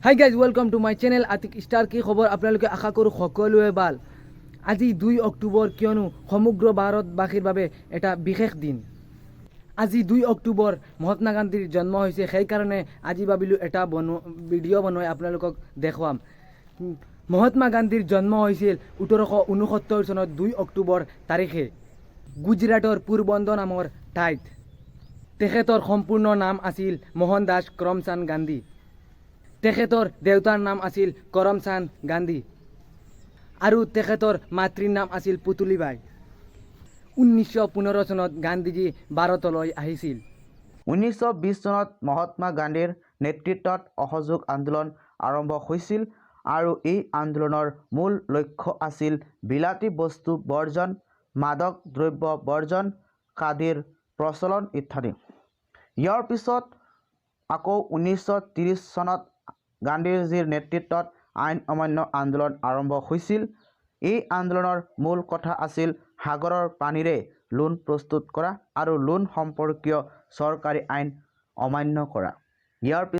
High guys welcome to my channel Atik star. কি খবৰ আপোনালোকে? আশা কৰোঁ সকলোৱে ভাল। আজি 2 অক্টোবৰ, কিয়নো সমগ্ৰ ভাৰতবাসীৰ বাবে এটা বিশেষ দিন। আজি 2 অক্টোবৰ মহাত্মা গান্ধীৰ জন্ম হৈছে, সেইকাৰণে আজি ভাবিলোঁ এটা ভিডিঅ' বনাই আপোনালোকক দেখুৱাম। মহাত্মা গান্ধীৰ জন্ম হৈছিল 1869 চনত 2 অক্টোবৰ তাৰিখে গুজৰাটৰ পোৰবন্দৰ নামৰ ঠাইত। তেখেতৰ সম্পূৰ্ণ নাম আছিল মোহনদাস কৰমচান্দ গান্ধী। তেখেতৰ দেউতাৰ নাম আছিল কৰমচান্দ গান্ধী আৰু তেখেতৰ মাতৃৰ নাম আছিল পুতলীবাই। 1915 চনত গান্ধীজী ভাৰতলৈ আহিছিল। 1920 চনত মহাত্মা গান্ধীৰ নেতৃত্বত অসহযোগ আন্দোলন আৰম্ভ হৈছিল আৰু এই আন্দোলনৰ মূল লক্ষ্য আছিল বিলাতী বস্তু বৰ্জন, মাদক দ্ৰব্য বৰ্জন, খাদীৰ প্ৰচলন ইত্যাদি। ইয়াৰ পিছত আকৌ 1930 চনত গান্ধীজীৰ নেতৃত্বত আইন অমান্য আন্দোলন আৰম্ভ হৈছিল। এই আন্দোলনৰ মূল কথা আছিল সাগৰৰ পানীৰে লোণ প্ৰস্তুত কৰা আৰু লোণ সম্পৰ্কীয় চৰকাৰী আইন অমান্য কৰা। ইয়াৰ